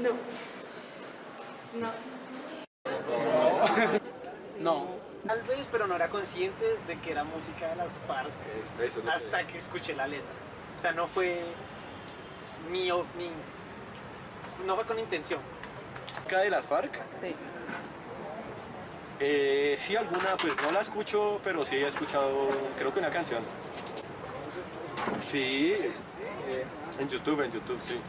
No. No. No, tal vez, pero no era consciente de que era música de las FARC Eso es lo hasta que escuché la letra. O sea, no fue no fue con intención. ¿Música de las FARC? Sí. Sí, alguna, pues no la escucho, pero sí he escuchado, creo que una canción. Sí, en YouTube, sí.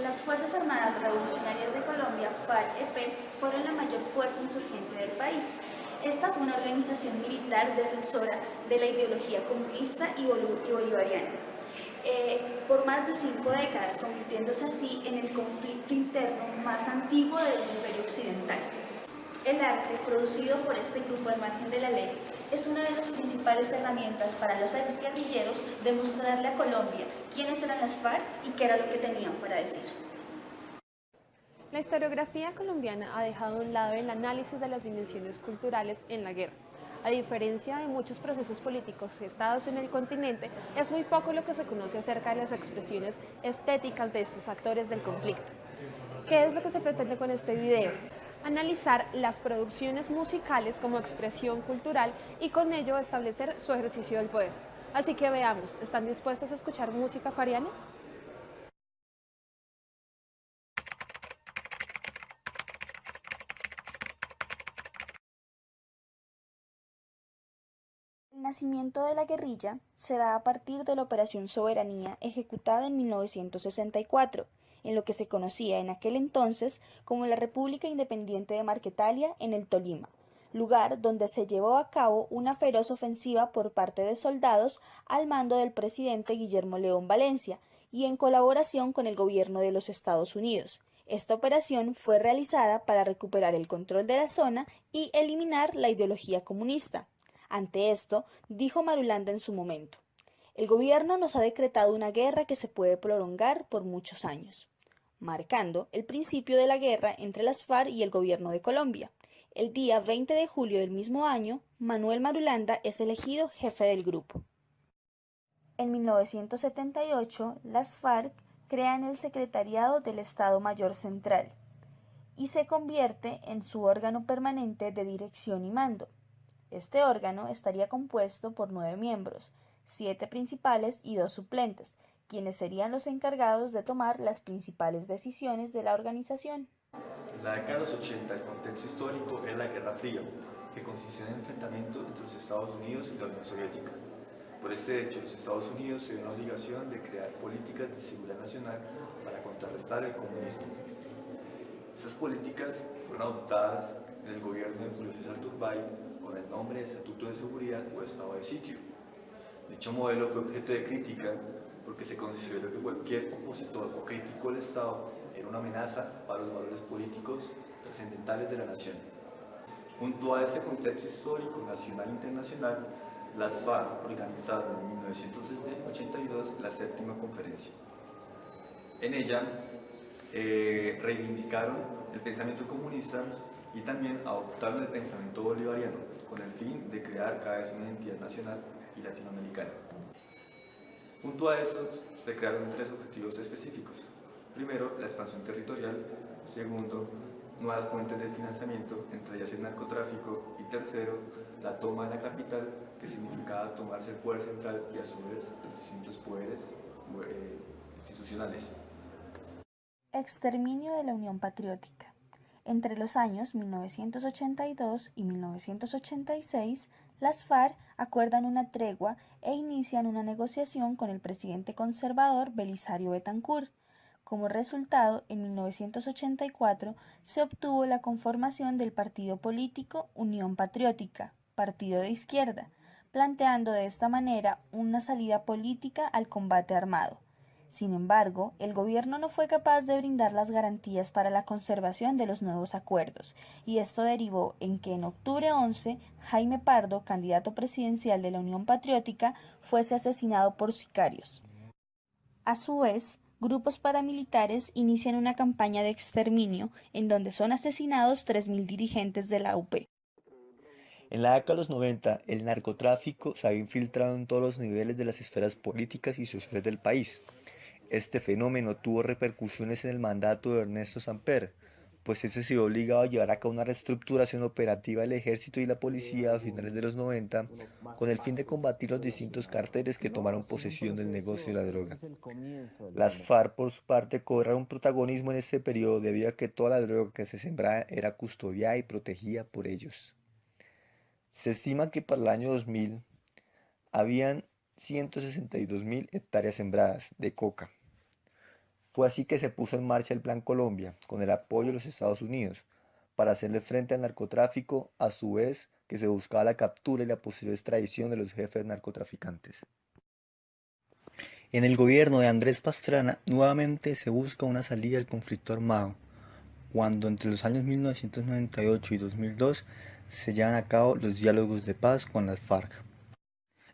Las Fuerzas Armadas Revolucionarias de Colombia, FARC-EP, fueron la mayor fuerza insurgente del país. Esta fue una organización militar defensora de la ideología comunista y bolivariana. Por más de 5 décadas, convirtiéndose así en el conflicto interno más antiguo del hemisferio occidental. El arte, producido por este grupo al margen de la ley, es una de las principales herramientas para los exguerrilleros de mostrarle a Colombia quiénes eran las FARC y qué era lo que tenían para decir. La historiografía colombiana ha dejado a un lado el análisis de las dimensiones culturales en la guerra. A diferencia de muchos procesos políticos gestados en el continente, es muy poco lo que se conoce acerca de las expresiones estéticas de estos actores del conflicto. ¿Qué es lo que se pretende con este video? Analizar las producciones musicales como expresión cultural y con ello establecer su ejercicio del poder. Así que veamos, ¿están dispuestos a escuchar música fariana? El nacimiento de la guerrilla se da a partir de la Operación Soberanía ejecutada en 1964, en lo que se conocía en aquel entonces como la República Independiente de Marquetalia en el Tolima, lugar donde se llevó a cabo una feroz ofensiva por parte de soldados al mando del presidente Guillermo León Valencia y en colaboración con el gobierno de los Estados Unidos. Esta operación fue realizada para recuperar el control de la zona y eliminar la ideología comunista. Ante esto, dijo Marulanda en su momento: el gobierno nos ha decretado una guerra que se puede prolongar por muchos años, marcando el principio de la guerra entre las FARC y el gobierno de Colombia. El día 20 de julio del mismo año, Manuel Marulanda es elegido jefe del grupo. En 1978, las FARC crean el Secretariado del Estado Mayor Central y se convierte en su órgano permanente de dirección y mando. Este órgano estaría compuesto por 9 miembros, 7 principales y 2 suplentes, quienes serían los encargados de tomar las principales decisiones de la organización. La década de los 80, el contexto histórico era la Guerra Fría, que consistió en el enfrentamiento entre los Estados Unidos y la Unión Soviética. Por este hecho, los Estados Unidos se ven la obligación de crear políticas de seguridad nacional para contrarrestar el comunismo. Estas políticas fueron adoptadas en el gobierno de Julio César Turbay con el nombre de Estatuto de Seguridad o Estado de Sitio. Dicho modelo fue objeto de crítica porque se consideró que cualquier opositor o crítico del Estado era una amenaza para los valores políticos trascendentales de la nación. Junto a este contexto histórico nacional e internacional, las FARC organizaron en 1982 la séptima conferencia. En ella reivindicaron el pensamiento comunista y también adoptaron el pensamiento bolivariano con el fin de crear cada vez una identidad nacional y latinoamericana. Junto a eso se crearon 3 objetivos específicos. Primero, la expansión territorial. Segundo, nuevas fuentes de financiamiento, entre ellas el narcotráfico. Y tercero, la toma de la capital, que significaba tomarse el poder central y a su vez los distintos poderes institucionales. Exterminio de la Unión Patriótica. Entre los años 1982 y 1986, las FARC acuerdan una tregua e inician una negociación con el presidente conservador Belisario Betancur. Como resultado, en 1984 se obtuvo la conformación del partido político Unión Patriótica, partido de izquierda, planteando de esta manera una salida política al combate armado. Sin embargo, el gobierno no fue capaz de brindar las garantías para la conservación de los nuevos acuerdos, y esto derivó en que en octubre 11, Jaime Pardo, candidato presidencial de la Unión Patriótica, fuese asesinado por sicarios. A su vez, grupos paramilitares inician una campaña de exterminio en donde son asesinados 3.000 dirigentes de la UP. En la década de los 90, el narcotráfico se había infiltrado en todos los niveles de las esferas políticas y sociales del país. Este fenómeno tuvo repercusiones en el mandato de Ernesto Samper, pues ese se vio obligado a llevar a cabo una reestructuración operativa del ejército y la policía a finales de los 90, con el fin de combatir los distintos carteles que tomaron posesión del negocio de la droga. Las FARC, por su parte, cobraron protagonismo en este periodo debido a que toda la droga que se sembraba era custodiada y protegida por ellos. Se estima que para el año 2000 habían 162.000 hectáreas sembradas de coca. Fue así que se puso en marcha el Plan Colombia, con el apoyo de los Estados Unidos, para hacerle frente al narcotráfico, a su vez que se buscaba la captura y la posterior extradición de los jefes narcotraficantes. En el gobierno de Andrés Pastrana, nuevamente se busca una salida al conflicto armado, cuando entre los años 1998 y 2002 se llevan a cabo los diálogos de paz con las FARC.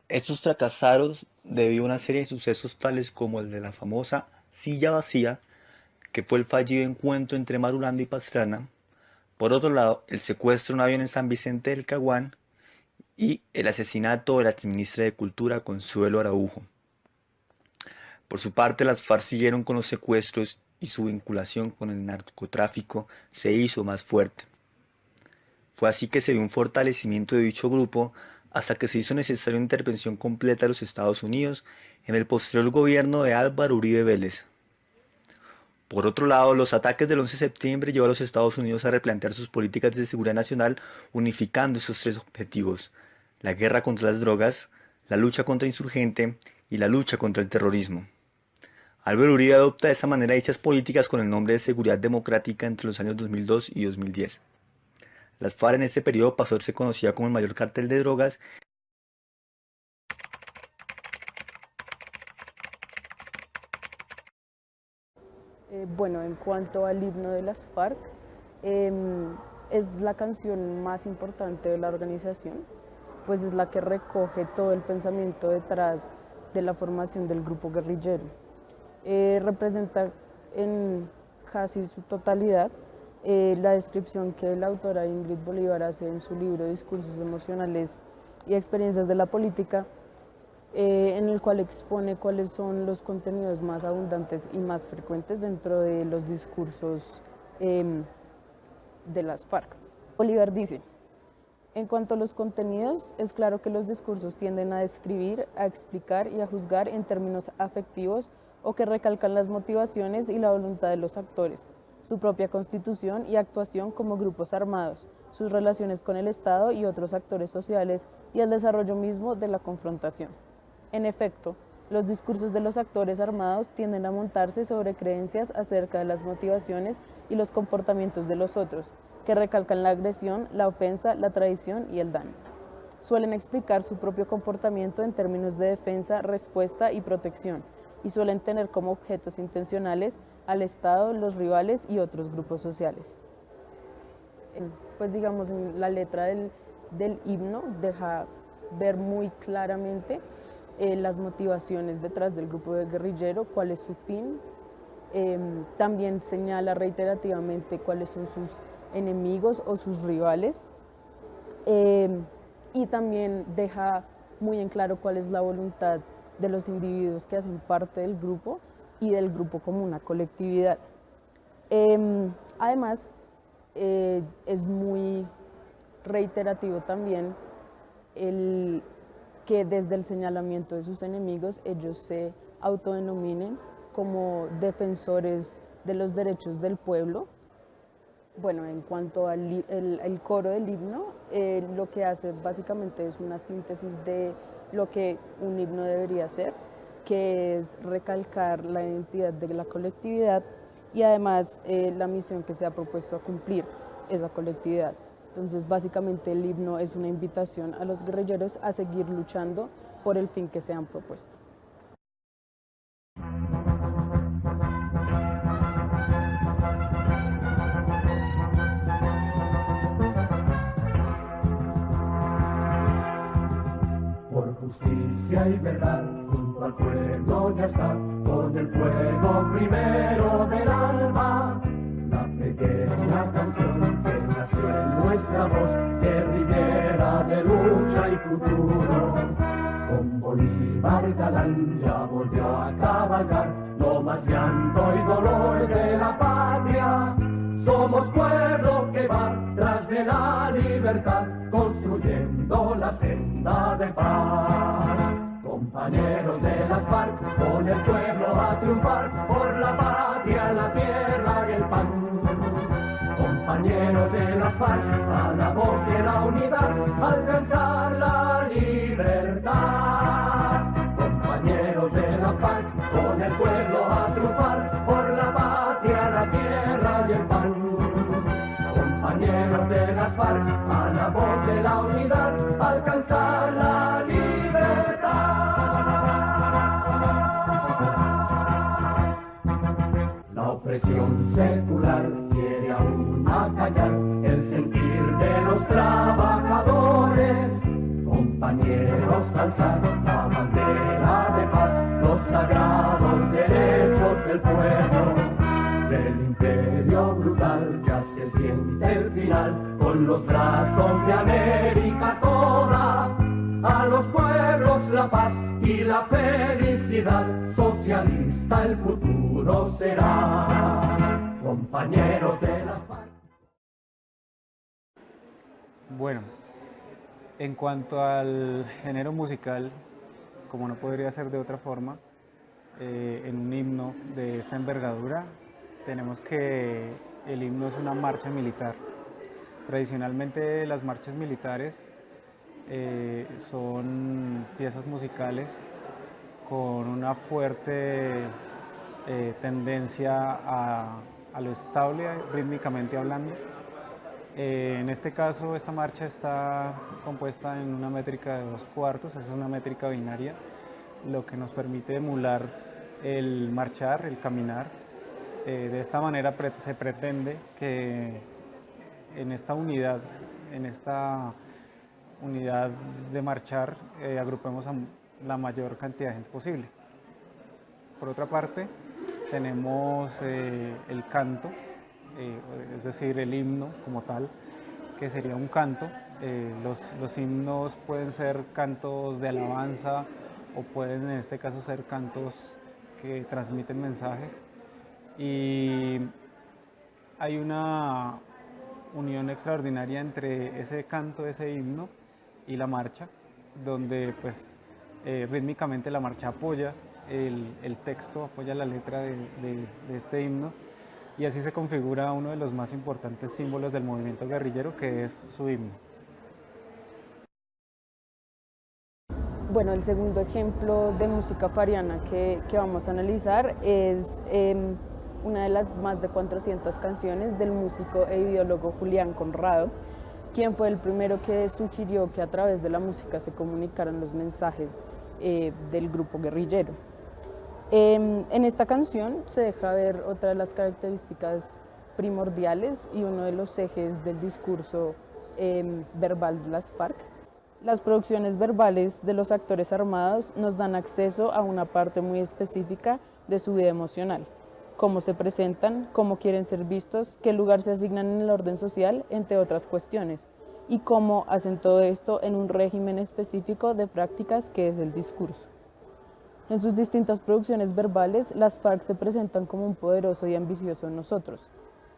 Estos fracasaron debido a una serie de sucesos tales como el de la famosa Silla Vacía, que fue el fallido encuentro entre Marulanda y Pastrana. Por otro lado, el secuestro de un avión en San Vicente del Caguán y el asesinato de la exministra de Cultura Consuelo Araujo. Por su parte, las FARC siguieron con los secuestros y su vinculación con el narcotráfico se hizo más fuerte. Fue así que se vio un fortalecimiento de dicho grupo hasta que se hizo necesaria una intervención completa de los Estados Unidos en el posterior gobierno de Álvaro Uribe Vélez. Por otro lado, los ataques del 11 de septiembre llevaron a los Estados Unidos a replantear sus políticas de seguridad nacional, unificando esos tres objetivos: la guerra contra las drogas, la lucha contra insurgente y la lucha contra el terrorismo. Álvaro Uribe adopta de esa manera dichas políticas con el nombre de Seguridad Democrática entre los años 2002 y 2010. Las FARC en este periodo pasó a ser conocida como el mayor cártel de drogas. Bueno, en cuanto al himno de las FARC, es la canción más importante de la organización, pues es la que recoge todo el pensamiento detrás de la formación del grupo guerrillero. Representa en casi su totalidad la descripción que la autora Ingrid Bolívar hace en su libro Discursos emocionales y experiencias de la política, en el cual expone cuáles son los contenidos más abundantes y más frecuentes dentro de los discursos de las FARC. Bolívar dice: en cuanto a los contenidos, es claro que los discursos tienden a describir, a explicar y a juzgar en términos afectivos o que recalcan las motivaciones y la voluntad de los actores, su propia constitución y actuación como grupos armados, sus relaciones con el Estado y otros actores sociales y el desarrollo mismo de la confrontación. En efecto, los discursos de los actores armados tienden a montarse sobre creencias acerca de las motivaciones y los comportamientos de los otros, que recalcan la agresión, la ofensa, la traición y el daño. Suelen explicar su propio comportamiento en términos de defensa, respuesta y protección, y suelen tener como objetos intencionales al Estado, los rivales y otros grupos sociales. Pues digamos, en la letra del himno deja ver muy claramente las motivaciones detrás del grupo de guerrillero, cuál es su fin. También señala reiterativamente cuáles son sus enemigos o sus rivales, y también deja muy en claro cuál es la voluntad de los individuos que hacen parte del grupo y del grupo como una colectividad. Además, es muy reiterativo también el que desde el señalamiento de sus enemigos ellos se autodenominen como defensores de los derechos del pueblo. Bueno, en cuanto al el coro del himno, lo que hace básicamente es una síntesis de lo que un himno debería ser, que es recalcar la identidad de la colectividad y además la misión que se ha propuesto a cumplir esa colectividad. Entonces, básicamente el himno es una invitación a los guerrilleros a seguir luchando por el fin que se han propuesto. Por justicia y verdad, junto al pueblo ya está, con el fuego primero del alma, la pequeña canción que nació en nuestra voz, guerrillera de lucha y futuro. Con Bolívar galán ya volvió a cabalgar, no más llanto y dolor de la patria. Somos pueblo que va tras de la libertad, construyendo la senda de paz. Compañeros de las FARC, con el pueblo a triunfar, por la patria, la tierra y el pan. Compañeros de las FARC, a la voz de la unidad, alcanzar la libertad. Compañeros de las FARC, con el pueblo a triunfar, por la patria, la tierra y el pan. Compañeros de las FARC, a la voz de la unidad, alcanzar la libertad. La opresión secular quiere aún acallar el sentir de los trabajadores. Compañeros, alzar la bandera de paz, los sagrados derechos del pueblo. Del imperio brutal ya se siente el final, con los brazos de América toda. A los pueblos la paz y la felicidad, socialista el futuro será. Compañeros de la paz. Bueno, en cuanto al género musical, como no podría ser de otra forma, en un himno de esta envergadura, tenemos que el himno es una marcha militar. Tradicionalmente las marchas militares son piezas musicales con una fuerte tendencia a lo estable, rítmicamente hablando. En este caso, esta marcha está compuesta en una métrica de 2/4, es una métrica binaria, lo que nos permite emular el marchar, el caminar. De esta manera se pretende que en esta unidad de marchar, agrupemos a la mayor cantidad de gente posible. Por otra parte, tenemos el canto, es decir, el himno como tal, que sería un canto. Los himnos pueden ser cantos de alabanza o pueden en este caso ser cantos que transmiten mensajes. Y hay una unión extraordinaria entre ese canto, ese himno y la marcha, donde pues rítmicamente la marcha apoya el texto, apoya la letra de este himno, y así se configura uno de los más importantes símbolos del movimiento guerrillero, que es su himno. Bueno, el segundo ejemplo de música fariana que vamos a analizar es una de las más de 400 canciones del músico e ideólogo Julián Conrado, quien fue el primero que sugirió que a través de la música se comunicaran los mensajes del grupo guerrillero. En esta canción se deja ver otra de las características primordiales y uno de los ejes del discurso verbal de las FARC. Las producciones verbales de los actores armados nos dan acceso a una parte muy específica de su vida emocional: cómo se presentan, cómo quieren ser vistos, qué lugar se asignan en el orden social, entre otras cuestiones, y cómo hacen todo esto en un régimen específico de prácticas que es el discurso. En sus distintas producciones verbales, las FARC se presentan como un poderoso y ambicioso nosotros.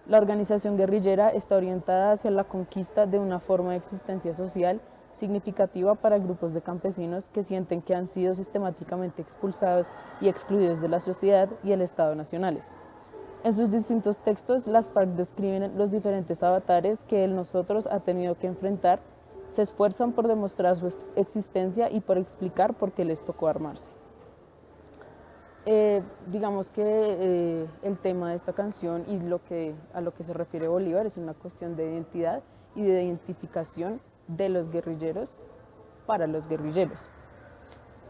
La organización guerrillera está orientada hacia la conquista de una forma de existencia social significativa para grupos de campesinos que sienten que han sido sistemáticamente expulsados y excluidos de la sociedad y el Estado nacionales. En sus distintos textos, las FARC describen los diferentes avatares que el nosotros ha tenido que enfrentar, se esfuerzan por demostrar su existencia y por explicar por qué les tocó armarse. Digamos que el tema de esta canción y a lo que se refiere Bolívar es una cuestión de identidad y de identificación de los guerrilleros para los guerrilleros.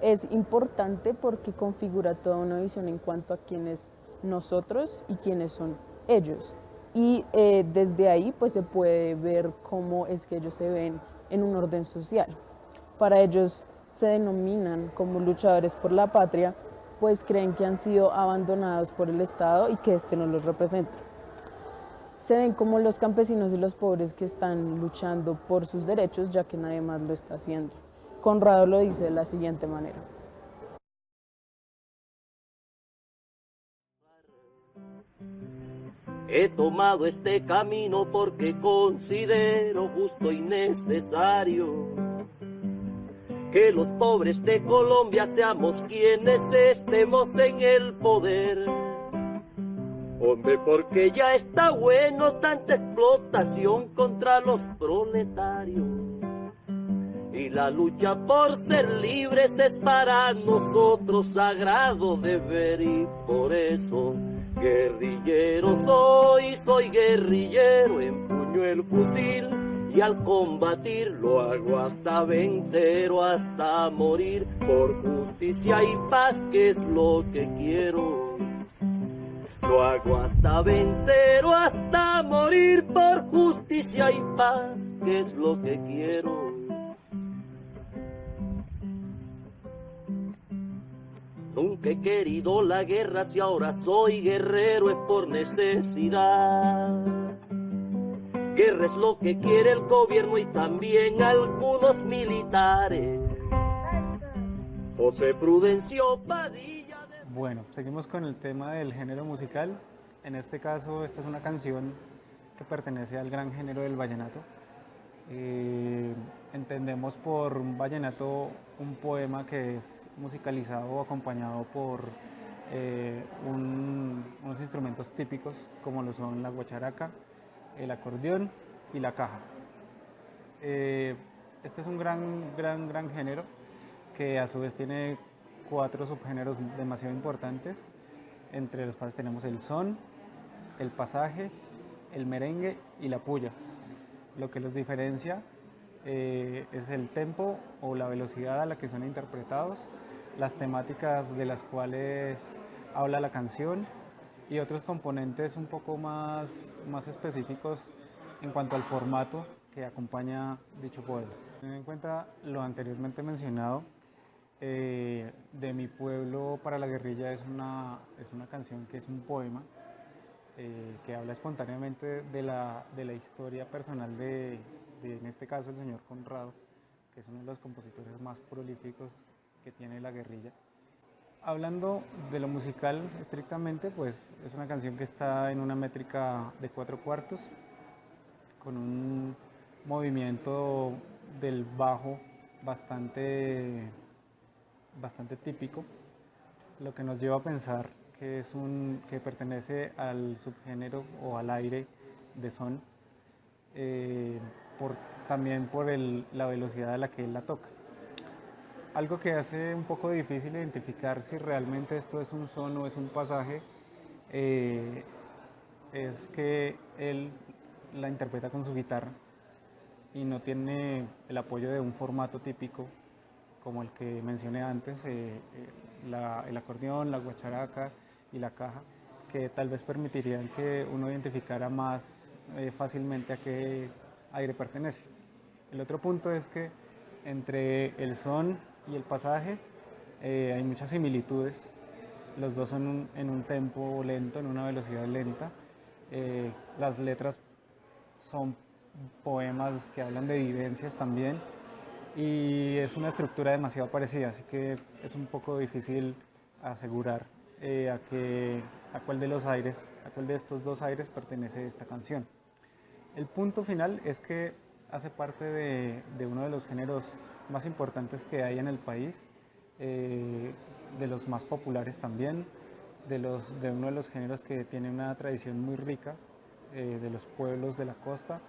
Es importante porque configura toda una visión en cuanto a quiénes nosotros y quiénes son ellos. Y desde ahí pues se puede ver cómo es que ellos se ven en un orden social. Para ellos se denominan como luchadores por la patria pues creen que han sido abandonados por el Estado y que este no los representa. Se ven como los campesinos y los pobres que están luchando por sus derechos, ya que nadie más lo está haciendo. Conrado lo dice de la siguiente manera. He tomado este camino porque considero justo y necesario que los pobres de Colombia seamos quienes estemos en el poder. Hombre, porque ya está bueno tanta explotación contra los proletarios. Y la lucha por ser libres es para nosotros sagrado deber, y por eso guerrillero soy guerrillero, empuño el fusil y al combatir lo hago hasta vencer o hasta morir, por justicia y paz, que es lo que quiero. Lo hago hasta vencer o hasta morir, por justicia y paz, que es lo que quiero. Nunca he querido la guerra, si ahora soy guerrero es por necesidad. Guerra es lo que quiere el gobierno y también algunos militares. José Prudencio Padilla. Bueno, seguimos con el tema del género musical. En este caso, esta es una canción que pertenece al gran género del vallenato. Entendemos por un vallenato un poema que es musicalizado o acompañado por unos instrumentos típicos como lo son la guacharaca, el acordeón y la caja. Este es un gran género que a su vez tiene 4 subgéneros demasiado importantes, entre los cuales tenemos el son, el pasaje, el merengue y la puya. Lo que los diferencia es el tempo o la velocidad a la que son interpretados, las temáticas de las cuales habla la canción y otros componentes un poco más específicos en cuanto al formato que acompaña dicho poema. Teniendo en cuenta lo anteriormente mencionado, de mi pueblo para la guerrilla es una canción que es un poema que habla espontáneamente de la historia personal de, en este caso, el señor Conrado, que es uno de los compositores más prolíficos que tiene la guerrilla. Hablando de lo musical estrictamente, pues es una canción que está en una métrica de 4/4, con un movimiento del bajo bastante típico, lo que nos lleva a pensar que pertenece al subgénero o al aire de son, también por la velocidad a la que él la toca. Algo que hace un poco difícil identificar si realmente esto es un son o es un pasaje, es que él la interpreta con su guitarra y no tiene el apoyo de un formato típico como el que mencioné antes, el acordeón, la guacharaca y la caja, que tal vez permitirían que uno identificara más fácilmente a qué aire pertenece. El otro punto es que entre el son y el pasaje hay muchas similitudes. Los dos son en un tempo lento, en una velocidad lenta. Las letras son poemas que hablan de vivencias también, y es una estructura demasiado parecida, así que es un poco difícil asegurar a cuál de estos dos aires pertenece esta canción. El punto final es que hace parte de uno de los géneros más importantes que hay en el país, de los más populares también, de uno de los géneros que tiene una tradición muy rica, de los pueblos de la costa,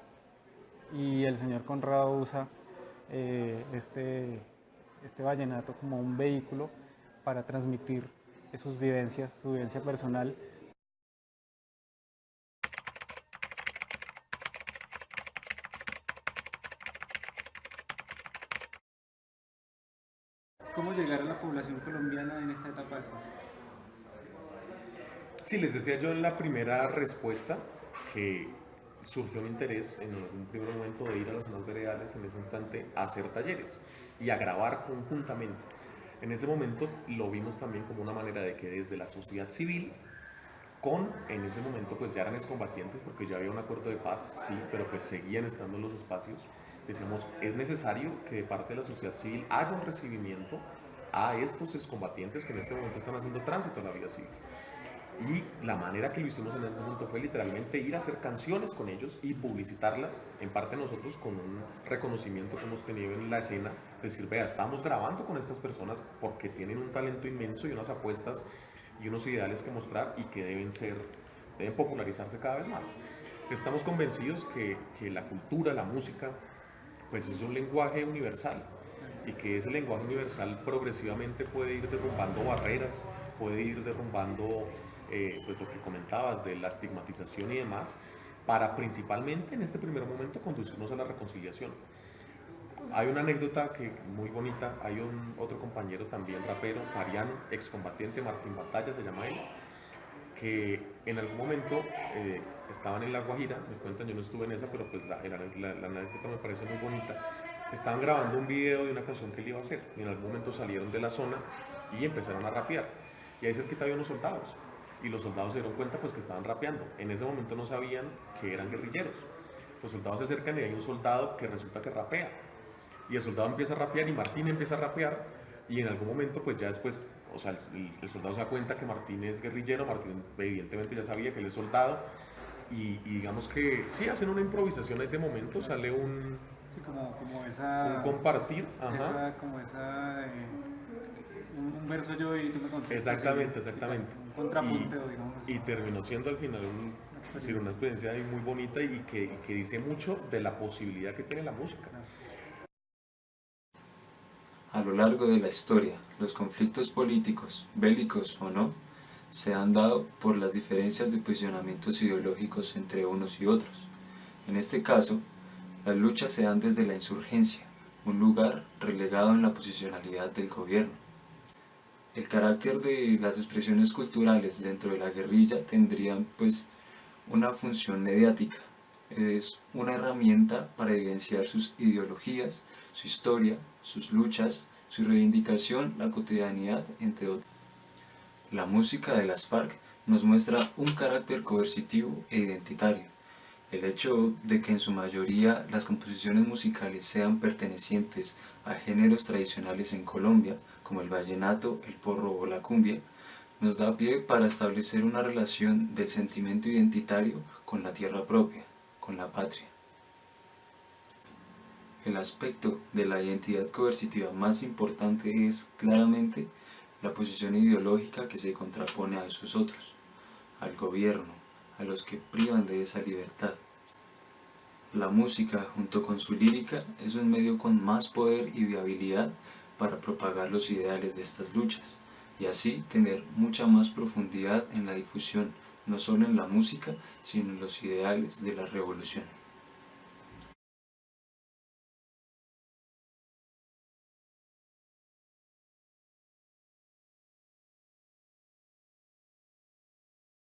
y el señor Conrado usa este vallenato como un vehículo para transmitir sus vivencias, su vivencia personal. ¿Cómo llegar a la población colombiana en esta etapa del proceso? Sí, les decía yo en la primera respuesta que surgió un interés en un primer momento de ir a las zonas veredales en ese instante a hacer talleres y a grabar conjuntamente. En ese momento lo vimos también como una manera de que desde la sociedad civil, en ese momento pues ya eran excombatientes porque ya había un acuerdo de paz, sí, pero pues seguían estando en los espacios, decíamos, es necesario que de parte de la sociedad civil haya un recibimiento a estos excombatientes que en este momento están haciendo tránsito en la vida civil. Y la manera que lo hicimos en ese momento fue literalmente ir a hacer canciones con ellos y publicitarlas, en parte nosotros con un reconocimiento que hemos tenido en la escena, decir, vea, estamos grabando con estas personas porque tienen un talento inmenso y unas apuestas y unos ideales que mostrar y que deben popularizarse cada vez más. Estamos convencidos que la cultura, la música, pues es un lenguaje universal y que ese lenguaje universal progresivamente puede ir derrumbando barreras, puede ir derrumbando pues lo que comentabas de la estigmatización y demás, para principalmente en este primer momento conducirnos a la reconciliación. Hay una anécdota muy bonita, hay otro compañero también rapero, Fariano, excombatiente, Martín Batalla se llama él, que en algún momento estaban en La Guajira, me cuentan, yo no estuve en esa, pero pues la anécdota me parece muy bonita. Estaban grabando un video de una canción que él iba a hacer y en algún momento salieron de la zona y empezaron a rapear. Y ahí cerquita había unos soldados y los soldados se dieron cuenta pues que estaban rapeando. En ese momento no sabían que eran guerrilleros. Los soldados se acercan y hay un soldado que resulta que rapea. Y el soldado empieza a rapear y Martín empieza a rapear y en algún momento pues ya después, o sea, el soldado se da cuenta que Martín es guerrillero, Martín evidentemente ya sabía que él es soldado y digamos que sí, hacen una improvisación ahí de momento, sale un... Sí, como esa... Un compartir, ajá. Un verso yo y tú me contestas. Exactamente. Un contrapunteo, digamos. Y terminó siendo al final una experiencia muy bonita y que dice mucho de la posibilidad que tiene la música. A lo largo de la historia, los conflictos políticos, bélicos o no, se han dado por las diferencias de posicionamientos ideológicos entre unos y otros. En este caso, las luchas se dan desde la insurgencia, un lugar relegado en la posicionalidad del gobierno. El carácter de las expresiones culturales dentro de la guerrilla tendrían pues una función mediática. Es una herramienta para evidenciar sus ideologías, su historia, sus luchas, su reivindicación, la cotidianidad, entre otros. La música de las FARC nos muestra un carácter coercitivo e identitario. El hecho de que en su mayoría las composiciones musicales sean pertenecientes a géneros tradicionales en Colombia, como el vallenato, el porro o la cumbia, nos da pie para establecer una relación del sentimiento identitario con la tierra propia, con la patria. El aspecto de la identidad coercitiva más importante es, claramente, la posición ideológica que se contrapone a esos otros, al gobierno, a los que privan de esa libertad. La música, junto con su lírica, es un medio con más poder y viabilidad para propagar los ideales de estas luchas, y así tener mucha más profundidad en la difusión, no solo en la música, sino en los ideales de la revolución.